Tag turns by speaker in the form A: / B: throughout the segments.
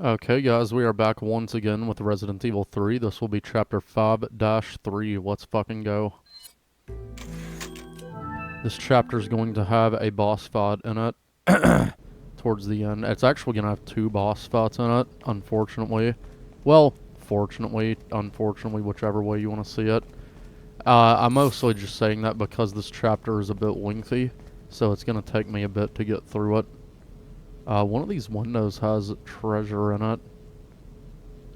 A: Okay, guys, we are back once again with Resident Evil 3. This will be Chapter 5-3. Let's fucking go. This chapter is going to have a boss fight in it towards the end. It's actually going to have two boss fights in it, unfortunately. Well, fortunately, unfortunately, whichever way you want to see it. I'm mostly just saying that because this chapter is a bit lengthy, so it's going to take me a bit to get through it. One of these windows has treasure in it.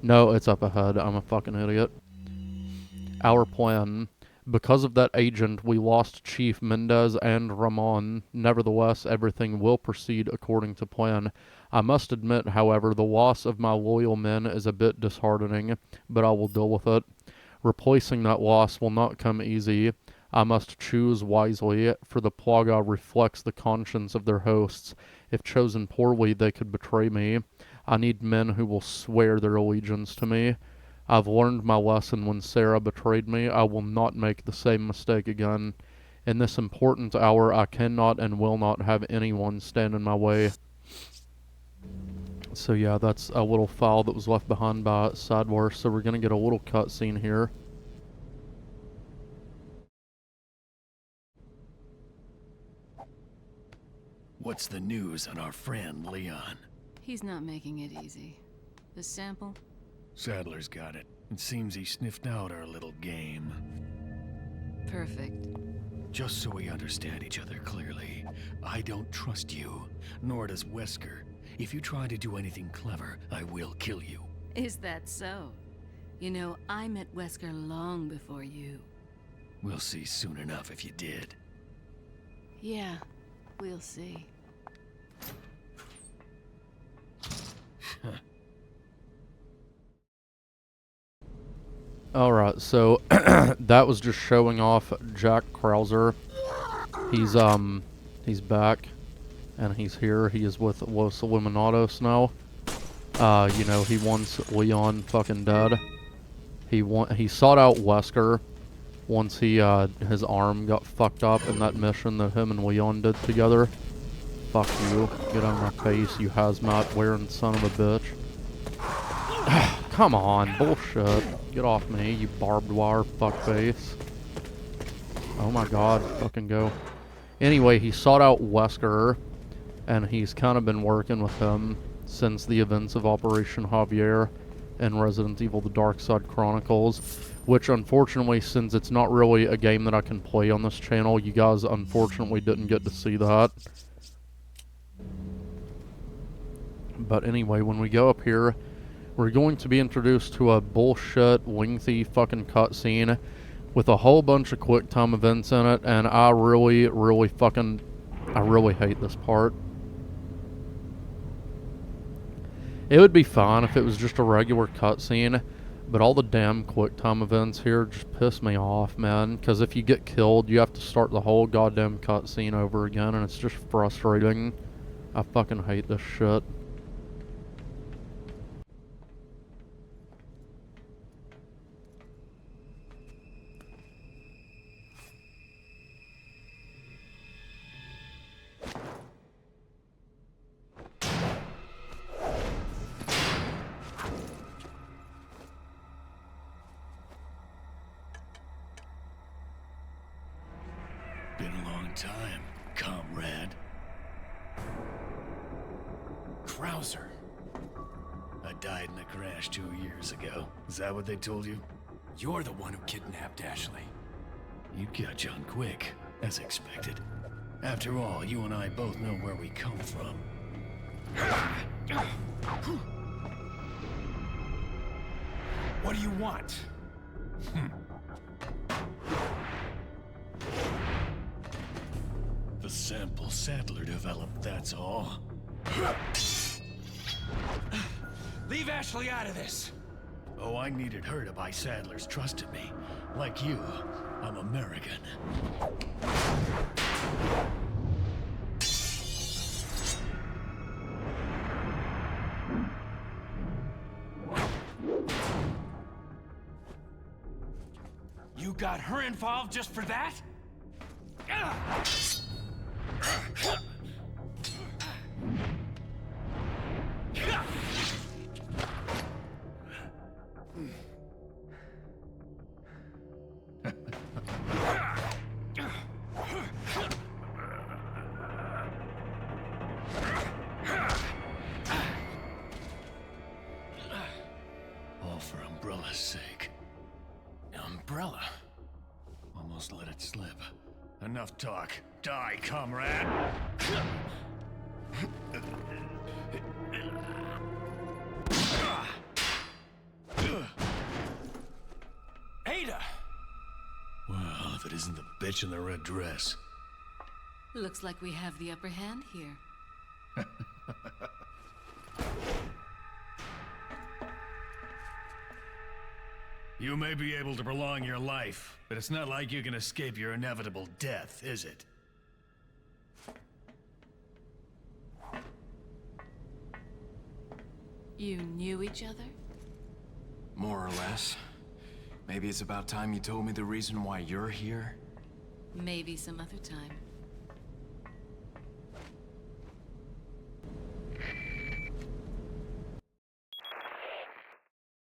A: No, it's up ahead. I'm a fucking idiot. Our plan. Because of that agent, we lost Chief Mendez and Ramon. Nevertheless, everything will proceed according to plan. I must admit, however, the loss of my loyal men is a bit disheartening, but I will deal with it. Replacing that loss will not come easy. I must choose wisely, for the Plaga reflects the conscience of their hosts. If chosen poorly, they could betray me. I need men who will swear their allegiance to me. I've learned my lesson when Sarah betrayed me. I will not make the same mistake again. In this important hour, I cannot and will not have anyone stand in my way. So yeah, that's a little file that was left behind by S.T.A.R.S. So we're going to get a little cutscene here.
B: What's the news on our friend Leon?
C: He's not making it easy. The sample?
B: Sadler's got it. It seems he sniffed out our little game.
C: Perfect.
B: Just so we understand each other clearly, I don't trust you, nor does Wesker. If you try to do anything clever, I will kill you.
C: Is that so? You know, I met Wesker long before you.
B: We'll see soon enough if you did.
C: Yeah, we'll see.
A: Alright, so that was just showing off Jack Krauser. He's back, and he's here. He is with Los Illuminados now. You know, he wants Leon fucking dead. He sought out Wesker once his arm got fucked up in that mission that him and Leon did together. Fuck you. Get out of my face, you hazmat wearing son of a bitch. Come on, bullshit. Get off me, you barbed wire fuckface. Oh my god, fucking go. Anyway, he sought out Wesker, and he's kind of been working with him since the events of Operation Javier and Resident Evil The Dark Side Chronicles, which unfortunately, since it's not really a game that I can play on this channel, you guys unfortunately didn't get to see that. But anyway, when we go up here, we're going to be introduced to a bullshit, lengthy fucking cutscene with a whole bunch of quick time events in it, and I really hate this part. It would be fine if it was just a regular cutscene, but all the damn quick time events here just piss me off, man. Because if you get killed, you have to start the whole goddamn cutscene over again, and it's just frustrating. I fucking hate this shit.
B: Been a long time, comrade. Krauser. I died in a crash 2 years ago. Is that what they told you?
D: You're the one who kidnapped Ashley.
B: You catch on quick, as expected. After all, you and I both know where we come from.
D: What do you want?
B: The sample Sadler developed, that's all.
D: Leave Ashley out of this!
B: Oh, I needed her to buy Sadler's trust in me. Like you, I'm American.
D: You got her involved just for that?
B: Umbrella's sake. Umbrella? Almost let it slip. Enough talk. Die, comrade!
D: Ada!
B: Well, if it isn't the bitch in the red dress.
C: Looks like we have the upper hand here.
B: You may be able to prolong your life, but it's not like you can escape your inevitable death, is it?
C: You knew each other?
E: More or less. Maybe it's about time you told me the reason why you're here.
C: Maybe some other time.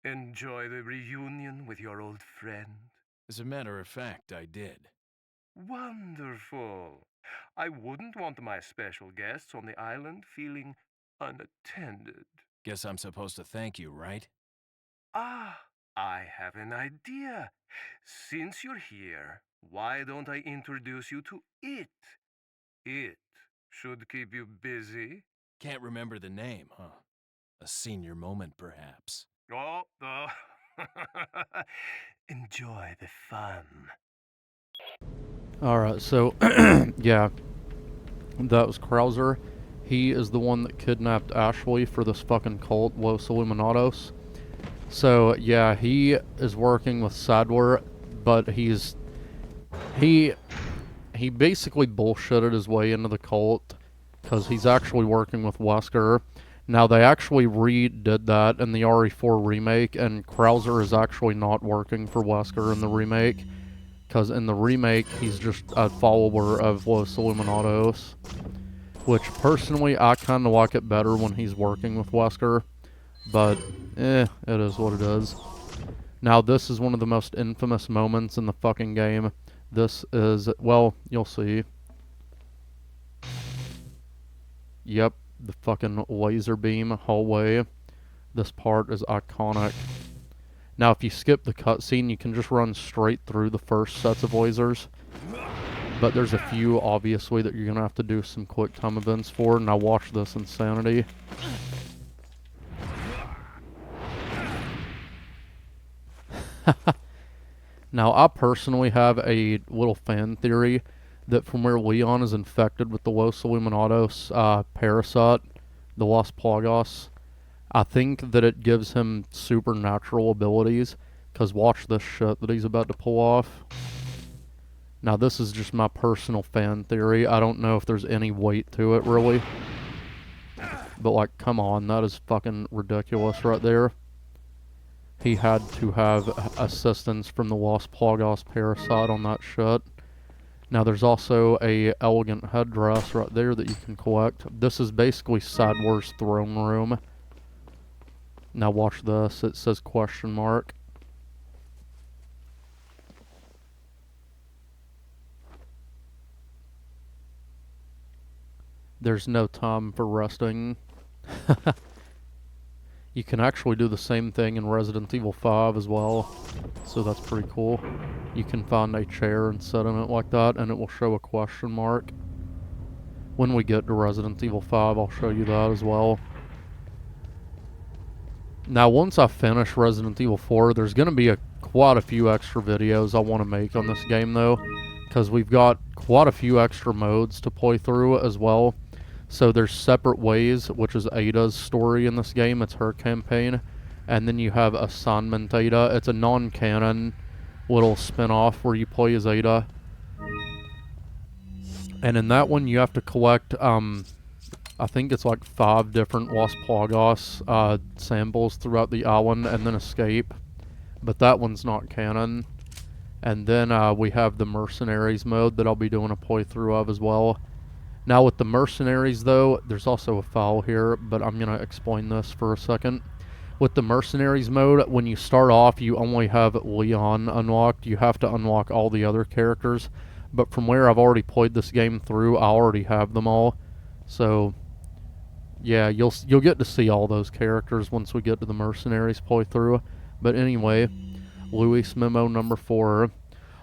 F: Enjoy the reunion with your old friend?
E: As a matter of fact, I did.
F: Wonderful. I wouldn't want my special guests on the island feeling unattended.
E: Guess I'm supposed to thank you, right?
F: Ah, I have an idea. Since you're here, why don't I introduce you to it? It should keep you busy.
E: Can't remember the name, huh? A senior moment, perhaps.
F: Oh. Enjoy the fun.
A: Alright, so, yeah, that was Krauser. He is the one that kidnapped Ashley for this fucking cult, Los Illuminados. So, yeah, he is working with Sadler, but he basically bullshitted his way into the cult, because he's actually working with Wesker. Now, they actually redid that in the RE4 remake, and Krauser is actually not working for Wesker in the remake, because in the remake, he's just a follower of Los Illuminados, which, personally, I kind of like it better when he's working with Wesker, but, it is what it is. Now, this is one of the most infamous moments in the fucking game. This is, well, you'll see. Yep. The fucking laser beam hallway. This part is iconic. Now, if you skip the cutscene, you can just run straight through the first sets of lasers. But there's a few, obviously, that you're going to have to do some quick time events for. Now, watch this insanity. Now, I personally have a little fan theory that from where Leon is infected with the Los Illuminados parasite, the Los Plagas, I think that it gives him supernatural abilities, because watch this shit that he's about to pull off. Now, this is just my personal fan theory. I don't know if there's any weight to it, really. But, like, come on, that is fucking ridiculous right there. He had to have assistance from the Los Plagas parasite on that shit. Now, there's also a elegant headdress right there that you can collect. This is basically Sadler's throne room. Now, watch this. It says question mark. There's no time for resting. You can actually do the same thing in Resident Evil 5 as well, so that's pretty cool. You can find a chair and sit in it like that, and it will show a question mark. When we get to Resident Evil 5, I'll show you that as well. Now, once I finish Resident Evil 4, there's going to be quite a few extra videos I want to make on this game, though, because we've got quite a few extra modes to play through as well. So there's Separate Ways, which is Ada's story in this game. It's her campaign. And then you have Assignment Ada. It's a non-canon little spin-off where you play as Ada. And in that one, you have to collect, I think it's like 5 different Los Plagas samples throughout the island and then escape. But that one's not canon. And then we have the Mercenaries mode that I'll be doing a playthrough of as well. Now, with the Mercenaries, though, there's also a file here, but I'm going to explain this for a second. With the Mercenaries mode, when you start off, you only have Leon unlocked. You have to unlock all the other characters. But from where I've already played this game through, I already have them all. So, yeah, you'll get to see all those characters once we get to the Mercenaries playthrough. But anyway, Luis Memo number 4.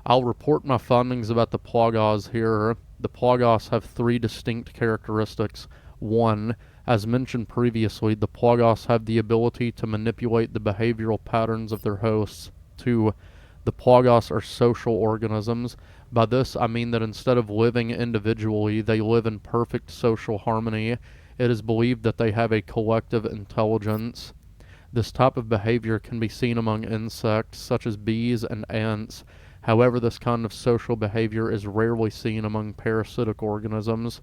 A: I'll report my findings about the Plagos here. The Plagos have 3 distinct characteristics. 1. As mentioned previously, the Plagos have the ability to manipulate the behavioral patterns of their hosts. 2. The Plagos are social organisms. By this, I mean that instead of living individually, they live in perfect social harmony. It is believed that they have a collective intelligence. This type of behavior can be seen among insects, such as bees and ants. However, this kind of social behavior is rarely seen among parasitic organisms.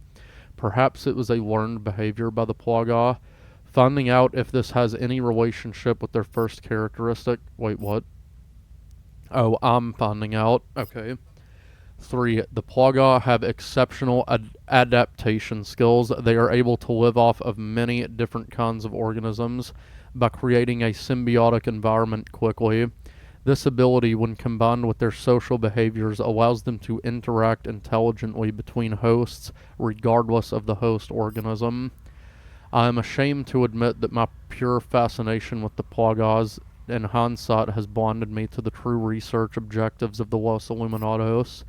A: Perhaps it was a learned behavior by the Plaga. Finding out if this has any relationship with their first characteristic. Wait, what? Oh, I'm finding out. Okay. 3. The Plaga have exceptional adaptation skills. They are able to live off of many different kinds of organisms by creating a symbiotic environment quickly. This ability, when combined with their social behaviors, allows them to interact intelligently between hosts, regardless of the host organism. I am ashamed to admit that my pure fascination with the Plagos, in hindsight, has blinded me to the true research objectives of the Los Illuminados.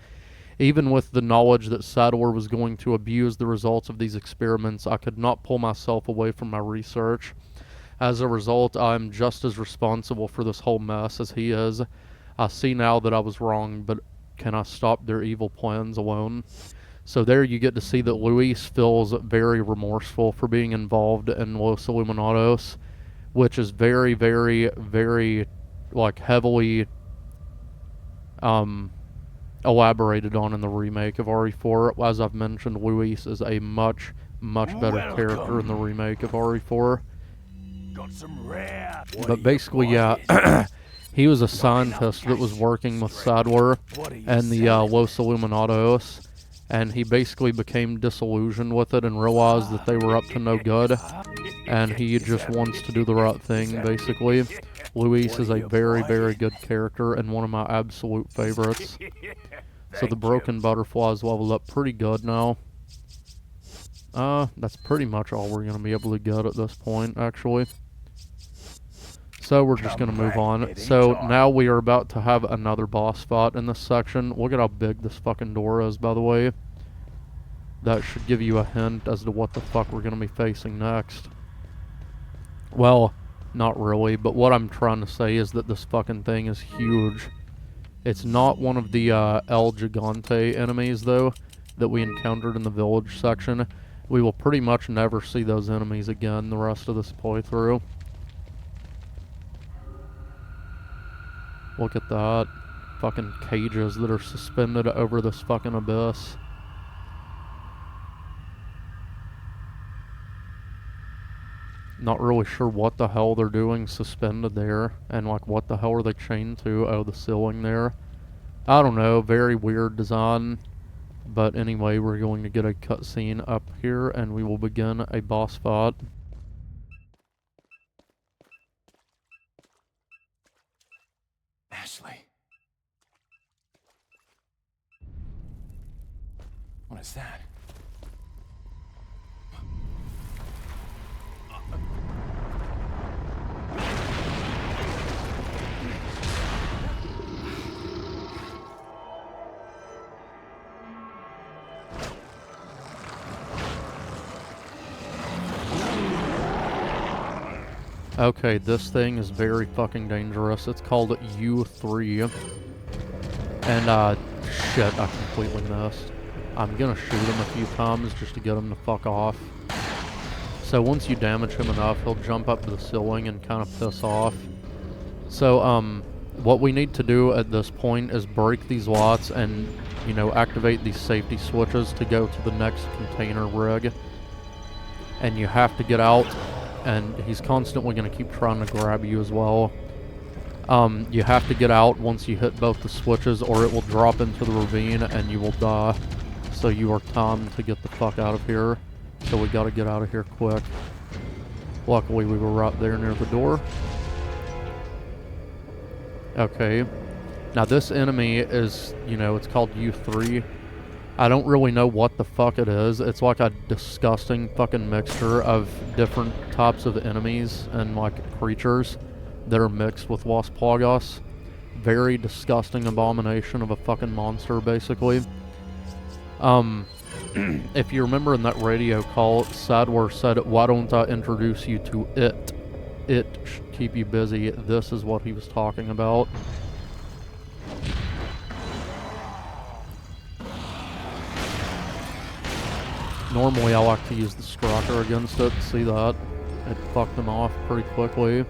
A: Even with the knowledge that S.T.A.R.S was going to abuse the results of these experiments, I could not pull myself away from my research. As a result, I am just as responsible for this whole mess as he is. I see now that I was wrong, but can I stop their evil plans alone? So there you get to see that Luis feels very remorseful for being involved in Los Illuminados, which is very, very, very, like, heavily elaborated on in the remake of RE4. As I've mentioned, Luis is a much, much better character in the remake of RE4.
D: Got some rare.
A: But basically, yeah, he was a scientist that was working with S.T.A.R.S and the Los Illuminados, and he basically became disillusioned with it and realized that they were up to no good, and he just wants to do the right thing, basically. Luis is a very, very good character and one of my absolute favorites. So the broken butterfly is leveled up pretty good now. That's pretty much all we're going to be able to get at this point, actually. So we're just going to move on. So now we are about to have another boss fight in this section. Look at how big this fucking door is, by the way. That should give you a hint as to what the fuck we're going to be facing next. Well, not really, but what I'm trying to say is that this fucking thing is huge. It's not one of the El Gigante enemies, though, that we encountered in the village section. We will pretty much never see those enemies again the rest of this playthrough. Look at that. Fucking cages that are suspended over this fucking abyss. Not really sure what the hell they're doing suspended there. And like, what the hell are they chained to? Oh, the ceiling there. I don't know. Very weird design. But anyway, we're going to get a cutscene up here and we will begin a boss fight.
E: Ashley. What is that?
A: Okay, this thing is very fucking dangerous. It's called U3. And, shit, I completely missed. I'm gonna shoot him a few times just to get him to fuck off. So once you damage him enough, he'll jump up to the ceiling and kind of piss off. So, what we need to do at this point is break these lots and, you know, activate these safety switches to go to the next container rig. And you have to get out, and he's constantly going to keep trying to grab you as well. You have to get out once you hit both the switches, or it will drop into the ravine and you will die. So you are timed to get the fuck out of here. So we gotta get out of here quick. Luckily we were right there near the door. Okay. Now this enemy is, you know, it's called U3. I don't really know what the fuck it is. It's like a disgusting fucking mixture of different types of enemies and like creatures. that are mixed with Wasplagas. Very disgusting abomination of a fucking monster, basically. If you remember in that radio call, S.T.A.R.S said, "Why don't I introduce you to it? It should keep you busy." This is what he was talking about. Normally I like to use the Striker against it. See that? It fucked him off pretty quickly.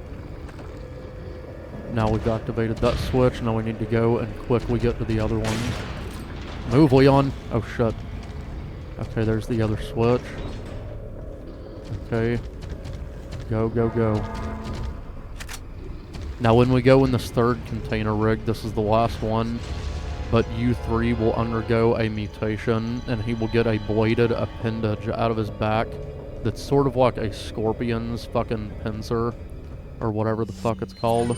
A: Now we've activated that switch. Now we need to go and quickly get to the other one. Move, Leon! Oh shit. Okay, there's the other switch. Okay. Go, go, go. Now when we go in this third container rig, this is the last one, but U3 will undergo a mutation, and he will get a bladed appendage out of his back that's sort of like a scorpion's fucking pincer, or whatever the fuck it's called.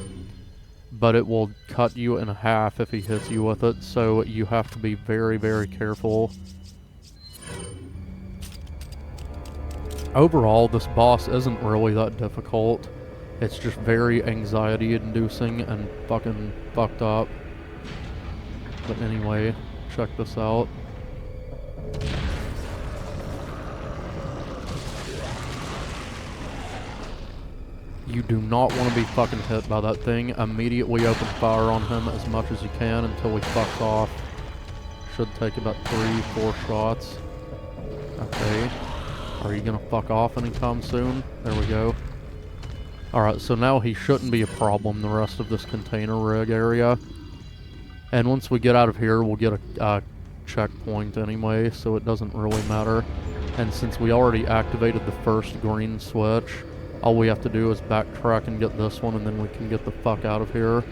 A: But it will cut you in half if he hits you with it, so you have to be very, very careful. Overall, this boss isn't really that difficult. It's just very anxiety-inducing and fucking fucked up. But anyway, check this out. You do not want to be fucking hit by that thing. Immediately open fire on him as much as you can until he fucks off. Should take about 3-4 shots. Okay. Are you gonna fuck off anytime soon? There we go. Alright, so now he shouldn't be a problem the rest of this container rig area. And once we get out of here, we'll get a checkpoint anyway, so it doesn't really matter. And since we already activated the first green switch, all we have to do is backtrack and get this one, and then we can get the fuck out of here.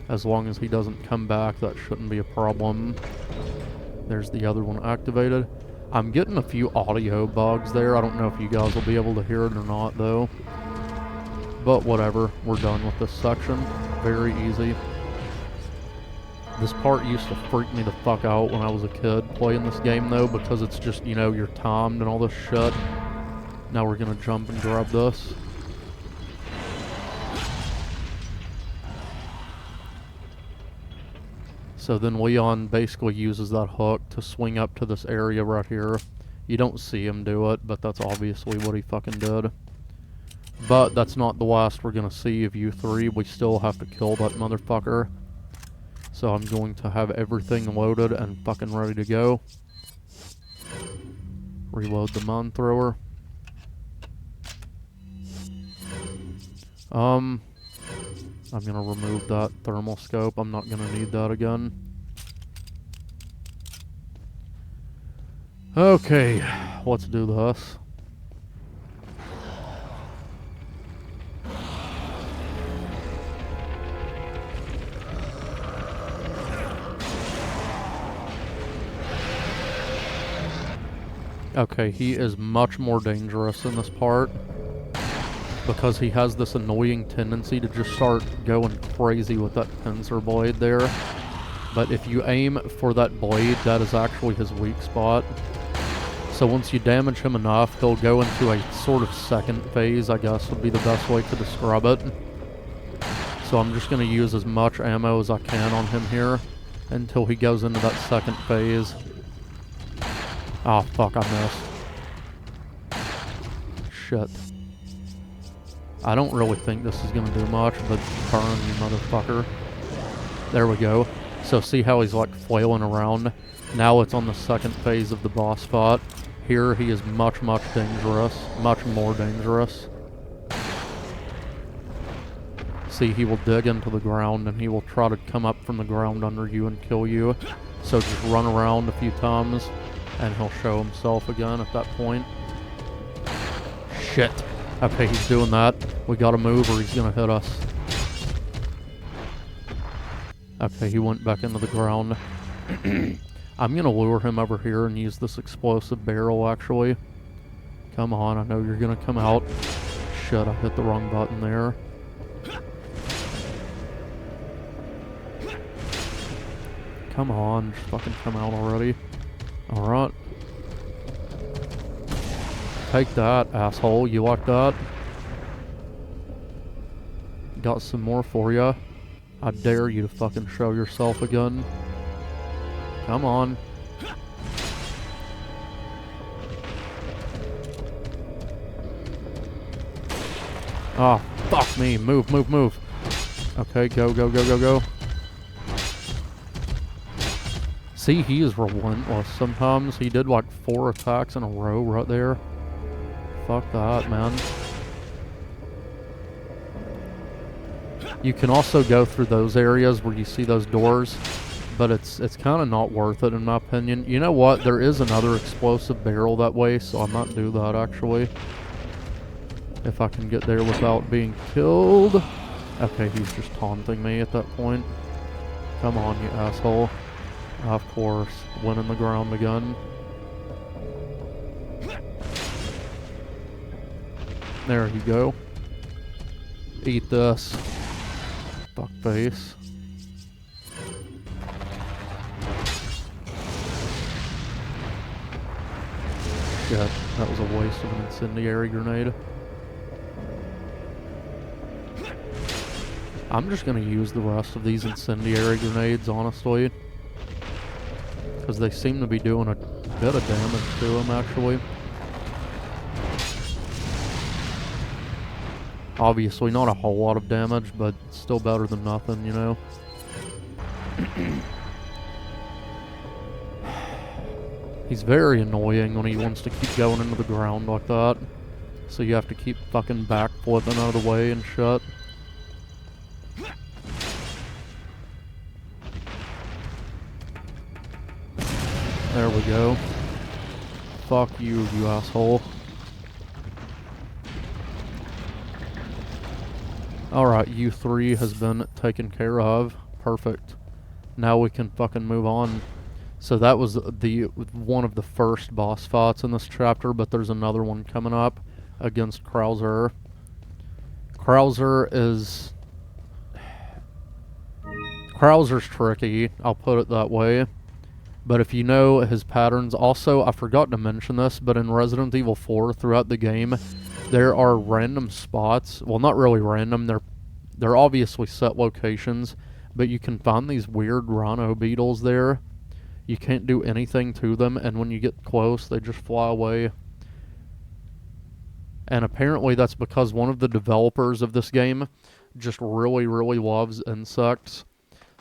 A: As long as he doesn't come back, that shouldn't be a problem. There's the other one activated. I'm getting a few audio bugs there. I don't know if you guys will be able to hear it or not, though. But whatever, we're done with this section. Very easy. This part used to freak me the fuck out when I was a kid playing this game, though, because it's just, you know, you're timed and all this shit. Now we're gonna jump and grab this. So then Leon basically uses that hook to swing up to this area right here. You don't see him do it, but that's obviously what he fucking did. But that's not the last we're gonna see of U3. We still have to kill that motherfucker. So I'm going to have everything loaded and fucking ready to go. Reload the mine thrower. I'm gonna remove that thermal scope. I'm not gonna need that again. Okay, let's do this. Okay, he is much more dangerous in this part, because he has this annoying tendency to just start going crazy with that pincer blade there. But if you aim for that blade, that is actually his weak spot. So once you damage him enough, he'll go into a sort of second phase, I guess would be the best way to describe it. So I'm just going to use as much ammo as I can on him here until he goes into that second phase. Oh fuck, I missed. Shit. I don't really think this is going to do much, but burn, you motherfucker. There we go. So see how he's like flailing around? Now it's on the second phase of the boss fight. Here he is much, much dangerous. Much more dangerous. See, he will dig into the ground and he will try to come up from the ground under you and kill you. So just run around a few times and he'll show himself again at that point. Shit. Okay, he's doing that. We gotta move or he's gonna hit us. Okay, he went back into the ground. I'm gonna lure him over here and use this explosive barrel, actually. Come on, I know you're gonna come out. Shit, I hit the wrong button there. Come on, just fucking come out already. Alright. Take that, asshole. You like that? Got some more for ya. I dare you to fucking show yourself again. Come on. Oh, fuck me. Move, move, move. Okay, go, go, go, go, go. See, he is relentless sometimes. He did like 4 attacks in a row right there. Fuck that, man. You can also go through those areas where you see those doors, but it's kind of not worth it in my opinion. You know what? There is another explosive barrel that way, so I might do that actually. If I can get there without being killed. Okay, he's just taunting me at that point. Come on, you asshole. Of course, winning the ground again. There you go. Eat this. Fuck face. Shit, that was a waste of an incendiary grenade. I'm just gonna use the rest of these incendiary grenades, honestly. Because they seem to be doing a bit of damage to them, actually. Obviously, not a whole lot of damage, but still better than nothing, you know? He's very annoying when he wants to keep going into the ground like that. So you have to keep fucking backflipping out of the way and shit. There we go. Fuck you, you asshole. Alright, U3 has been taken care of. Perfect. Now we can fucking move on. So that was one of the first boss fights in this chapter, but there's another one coming up against Krauser. Krauser's tricky, I'll put it that way. But if you know his patterns, also, I forgot to mention this, but in Resident Evil 4, throughout the game, there are random spots. Well, not really random. They're obviously set locations, but you can find these weird rhino beetles there. You can't do anything to them, and when you get close, they just fly away. And apparently that's because one of the developers of this game just really, really loves insects.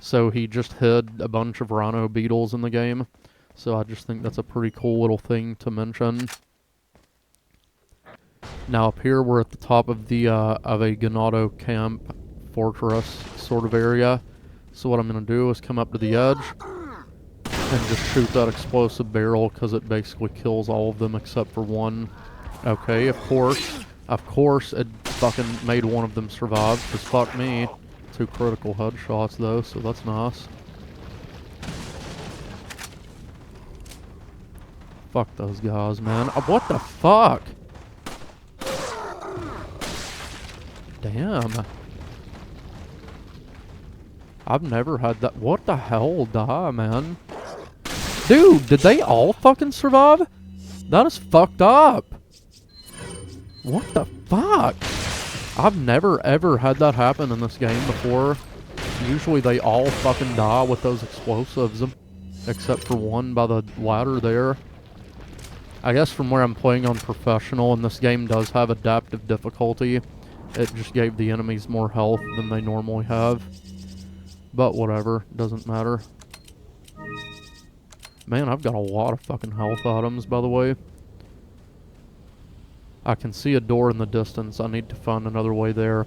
A: So he just hid a bunch of rhino beetles in the game. So I just think that's a pretty cool little thing to mention. Now up here we're at the top of the a Ganado camp fortress sort of area. So what I'm going to do is come up to the edge and just shoot that explosive barrel because it basically kills all of them except for one. Okay, of course it fucking made one of them survive, because fuck me. 2 critical headshots though, so that's nice. Fuck those guys, man. What the fuck? Damn. I've never had that. What the hell, die, man? Dude, did they all fucking survive? That is fucked up. What the fuck? I've never ever had that happen in this game before. Usually they all fucking die with those explosives, except for one by the ladder there. I guess from where I'm playing on professional, and this game does have adaptive difficulty, it just gave the enemies more health than they normally have. But whatever, doesn't matter. Man, I've got a lot of fucking health items, by the way. I can see a door in the distance. I need to find another way there.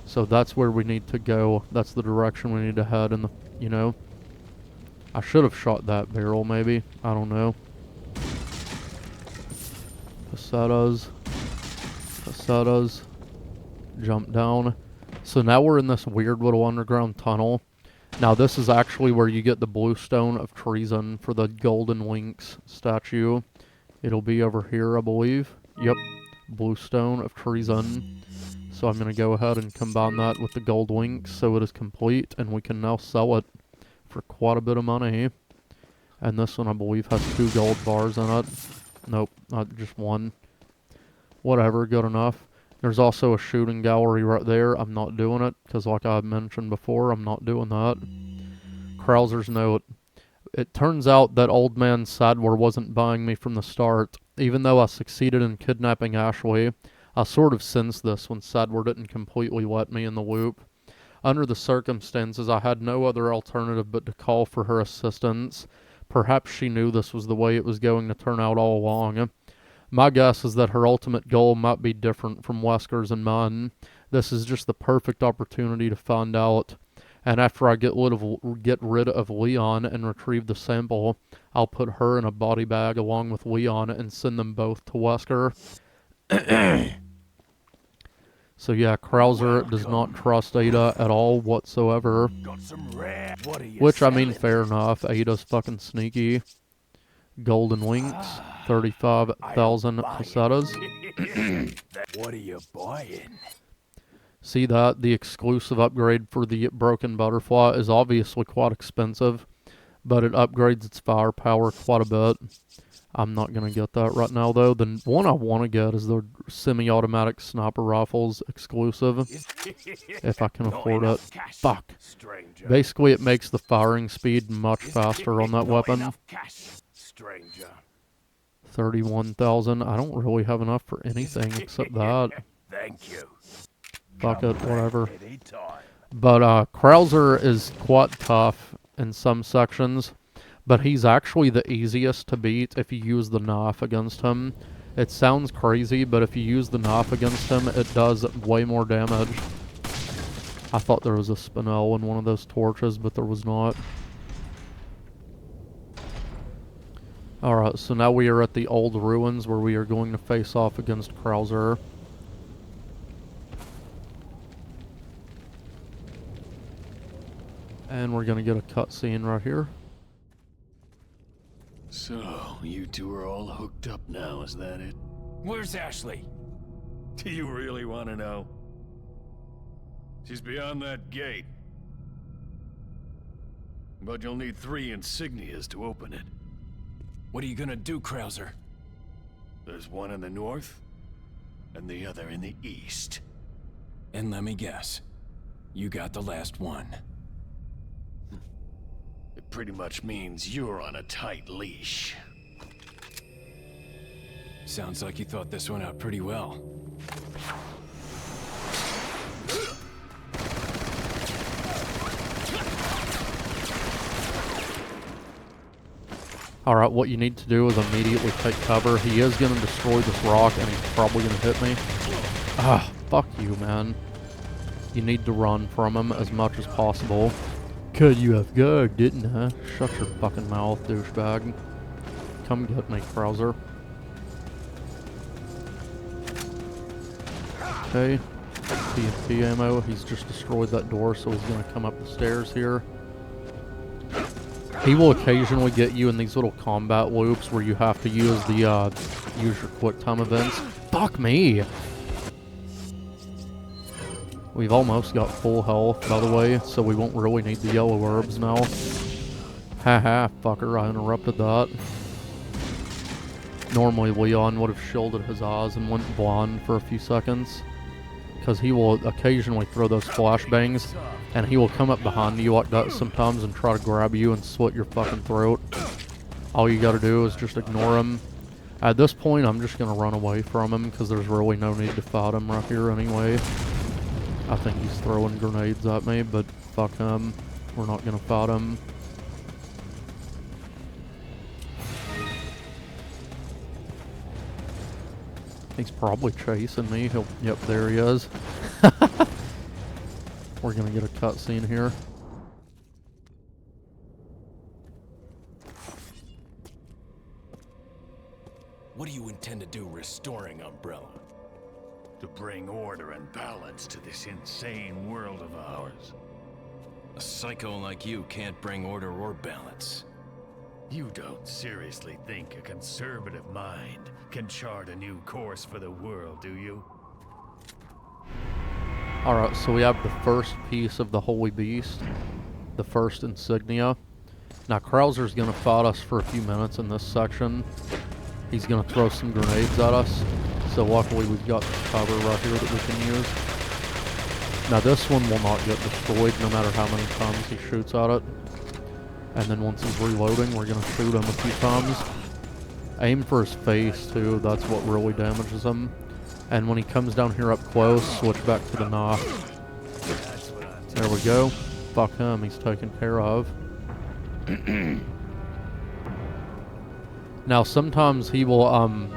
A: So that's where we need to go. That's the direction we need to head in the, you know. I should have shot that barrel, maybe. I don't know. Pesetas. Jump down. So now we're in this weird little underground tunnel. Now this is actually where you get the blue stone of treason for the golden lynx statue. It'll be over here, I believe. Yep. Blue stone of treason. So I'm going to go ahead and combine that with the gold lynx so it is complete, and we can now sell it for quite a bit of money. And this one I believe has 2 gold bars in it. Nope, not just 1. Whatever, good enough. There's also a shooting gallery right there. I'm not doing it because, like I mentioned before, I'm not doing that. Krauser's note. It turns out that old man Sadler wasn't buying me from the start. Even though I succeeded in kidnapping Ashley, I sort of sensed this when Sadler didn't completely let me in the loop. Under the circumstances, I had no other alternative but to call for her assistance. Perhaps she knew this was the way it was going to turn out all along. My guess is that her ultimate goal might be different from Wesker's and mine. This is just the perfect opportunity to find out. And after I get rid of Leon and retrieve the sample, I'll put her in a body bag along with Leon and send them both to Wesker. So yeah, Krauser does not trust Ada at all whatsoever. Which, I mean, fair enough. Ada's fucking sneaky. Golden links, 35,000 pesetas.
D: What are you buying?
A: See that? The exclusive upgrade for the Broken Butterfly is obviously quite expensive, but it upgrades its firepower quite a bit. I'm not going to get that right now, though. The one I want to get is the semi-automatic sniper rifles exclusive, if I can afford it. Fuck. Basically, it makes the firing speed much faster on that weapon. 31,000. I don't really have enough for anything except that.
D: Thank you.
A: Fuck it, whatever. But Krauser is quite tough in some sections, but he's actually the easiest to beat if you use the knife against him. It sounds crazy, but if you use the knife against him, it does way more damage. I thought there was a spinel in one of those torches, but there was not. Alright, so now we are at the old ruins where we are going to face off against Krauser. And we're gonna get a cutscene right here.
B: So, you two are all hooked up now, is that it?
D: Where's Ashley?
B: Do you really want to know? She's beyond that gate. But you'll need 3 insignias to open it.
E: What are you gonna do, Krauser?
B: There's one in the north, and the other in the east.
E: And let me guess, you got the last one.
B: It pretty much means you're on a tight leash.
E: Sounds like you thought this one out pretty well.
A: Alright, what you need to do is immediately take cover. He is going to destroy this rock, and he's probably going to hit me. Ah, fuck you, man. You need to run from him as much as possible. Cause you have guard, didn't I? Shut your fucking mouth, douchebag. Come get me, Krauser. Okay. TNT ammo. He's just destroyed that door, so he's going to come up the stairs here. He will occasionally get you in these little combat loops where you have to use the, use your quick time events. Fuck me! We've almost got full health, by the way, so we won't really need the yellow herbs now. Haha, fucker, I interrupted that. Normally Leon would have shielded his eyes and went blind for a few seconds, because he will occasionally throw those flashbangs, and he will come up behind you like that sometimes and try to grab you and slit your fucking throat. All you gotta do is just ignore him. At this point, I'm just gonna run away from him, because there's really no need to fight him right here anyway. I think he's throwing grenades at me, but fuck him. We're not gonna fight him. He's probably chasing me. Yep, there he is. We're gonna get a cutscene here.
E: What do you intend to do restoring Umbrella?
B: To bring order and balance to this insane world of ours.
E: A psycho like you can't bring order or balance.
B: You don't seriously think a conservative mind can chart a new course for the world, do you?
A: Alright, so we have the first piece of the Holy Beast. The first insignia. Now, Krauser's gonna fight us for a few minutes in this section. He's gonna throw some grenades at us. So luckily we've got cover right here that we can use. Now this one will not get destroyed no matter how many times he shoots at it. And then once he's reloading, we're going to shoot him a few times. Aim for his face too, that's what really damages him. And when he comes down here up close, switch back to the knife. There we go. Fuck him, he's taken care of. Now sometimes he will,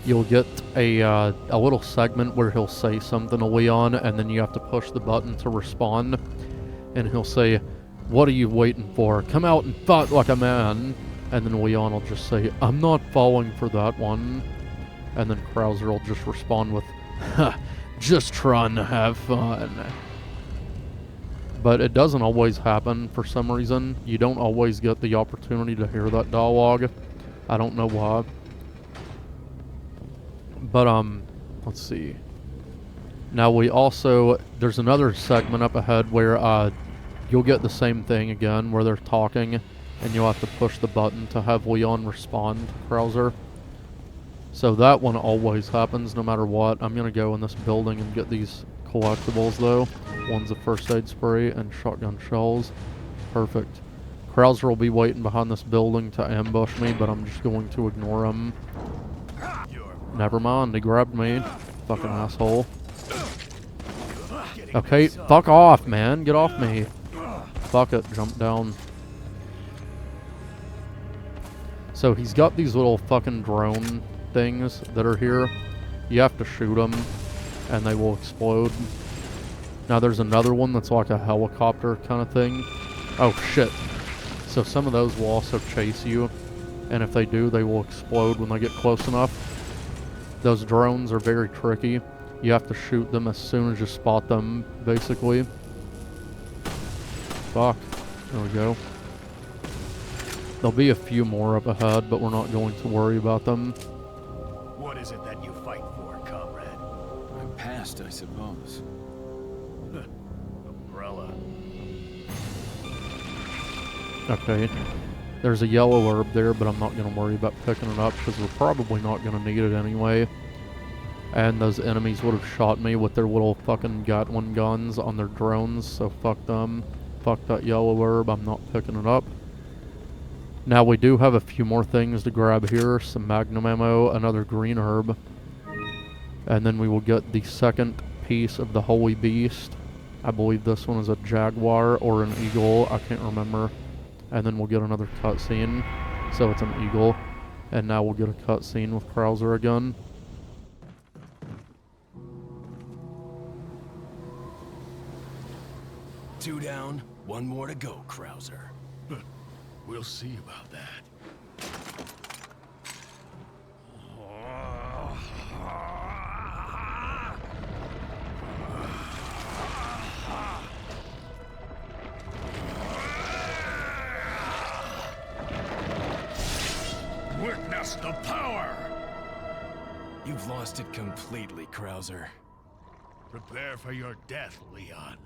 A: you'll get a little segment where he'll say something to Leon, and then you have to push the button to respond. And he'll say, "What are you waiting for? Come out and fight like a man." And then Leon will just say, "I'm not falling for that one." And then Krauser will just respond with, "Ha, just trying to have fun." But it doesn't always happen for some reason. You don't always get the opportunity to hear that dialogue. I don't know why. But, let's see. Now we also, there's another segment up ahead where, you'll get the same thing again, where they're talking, and you'll have to push the button to have Leon respond to Krauser. So that one always happens no matter what. I'm gonna go in this building and get these collectibles though. One's a first aid spray and shotgun shells. Perfect. Krauser will be waiting behind this building to ambush me, but I'm just going to ignore him. Never mind, he grabbed me. Fucking asshole. Okay, fuck off, man. Get off me. Fuck it, jump down. So he's got these little fucking drone things that are here. You have to shoot them, and they will explode. Now there's another one that's like a helicopter kind of thing. Oh shit. So some of those will also chase you, and if they do, they will explode when they get close enough. Those drones are very tricky. You have to shoot them as soon as you spot them, basically. Fuck. There we go. There'll be a few more up ahead, but we're not going to worry about them.
B: What is it that you fight for, comrade?
E: I'm past, I suppose.
B: Umbrella.
A: Okay. There's a yellow herb there, but I'm not going to worry about picking it up because we're probably not going to need it anyway. And those enemies would have shot me with their little fucking Gatling guns on their drones, so fuck them. Fuck that yellow herb, I'm not picking it up. Now we do have a few more things to grab here. Some magnum ammo, another green herb. And then we will get the second piece of the Holy Beast. I believe this one is a jaguar or an eagle, I can't remember. And then we'll get another cutscene. So it's an eagle. And now we'll get a cutscene with Krauser again.
B: Two down, one more to go, Krauser. We'll see about that. Witness the power!
E: You've lost it completely, Krauser.
B: Prepare for your death, Leon.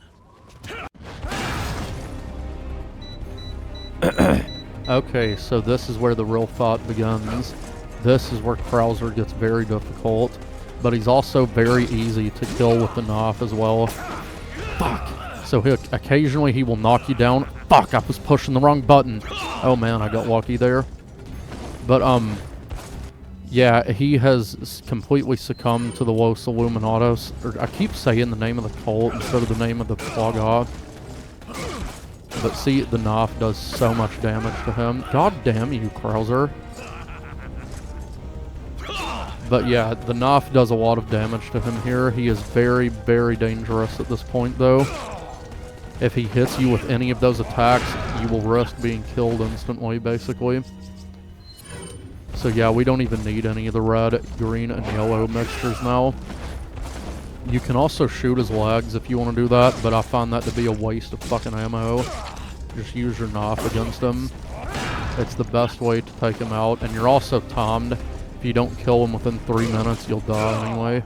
A: Okay, so this is where the real fight begins. This is where Krauser gets very difficult, but he's also very easy to kill with the knife as well. Fuck. So occasionally he will knock you down. Fuck, I was pushing the wrong button. Oh man, I got lucky there. But, yeah, he has completely succumbed to the Los Illuminados. I keep saying the name of the cult instead of the name of the guy. But see, the knife does so much damage to him. God damn you, Krauser. But yeah, the knife does a lot of damage to him here. He is very, very dangerous at this point, though. If he hits you with any of those attacks, you will risk being killed instantly, basically. So yeah, we don't even need any of the red, green, and yellow mixtures now. You can also shoot his legs if you want to do that, but I find that to be a waste of fucking ammo. Just use your knife against him. It's the best way to take him out, and you're also timed. If you don't kill him within 3 minutes, you'll die anyway.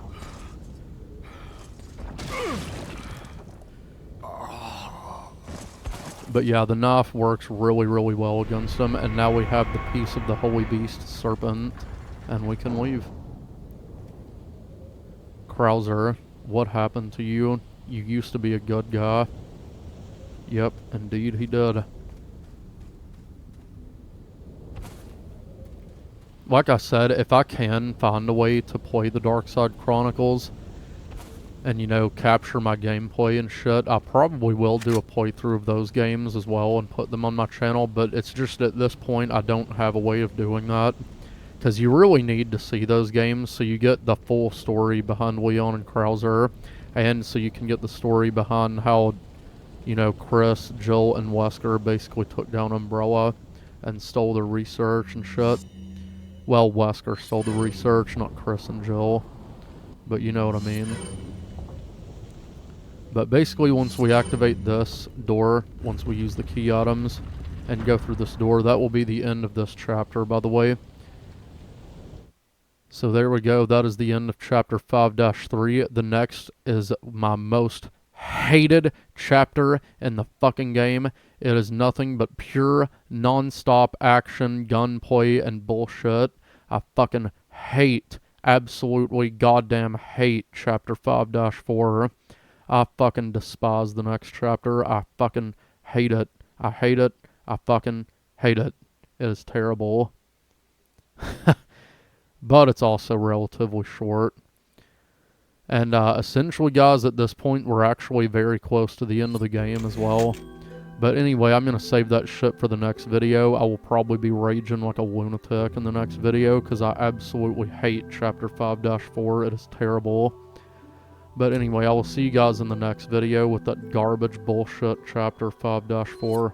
A: But yeah, the knife works really, really well against him, and now we have the piece of the Holy Beast Serpent, and we can leave. Krauser, what happened to you? You used to be a good guy. Yep, indeed he did. Like I said, if I can find a way to play the Dark Side Chronicles and, you know, capture my gameplay and shit, I probably will do a playthrough of those games as well and put them on my channel, but it's just at this point I don't have a way of doing that. Because you really need to see those games so you get the full story behind Leon and Krauser, and so you can get the story behind how, you know, Chris, Jill, and Wesker basically took down Umbrella and stole their research and shit. Well, Wesker stole the research, not Chris and Jill. But you know what I mean. But basically, once we activate this door, once we use the key items and go through this door, that will be the end of this chapter, by the way. So there we go. That is the end of chapter 5-3. The next is my most hated chapter in the fucking game. It is nothing but pure non-stop action, gunplay, and bullshit. I fucking hate, absolutely goddamn hate chapter 5-4. I fucking despise the next chapter. I fucking hate it. I hate it. I fucking hate it. It is terrible. But it's also relatively short. And essentially, guys, at this point, we're actually very close to the end of the game as well. But anyway, I'm going to save that shit for the next video. I will probably be raging like a lunatic in the next video because I absolutely hate Chapter 5-4. It is terrible. But anyway, I will see you guys in the next video with that garbage bullshit Chapter 5-4.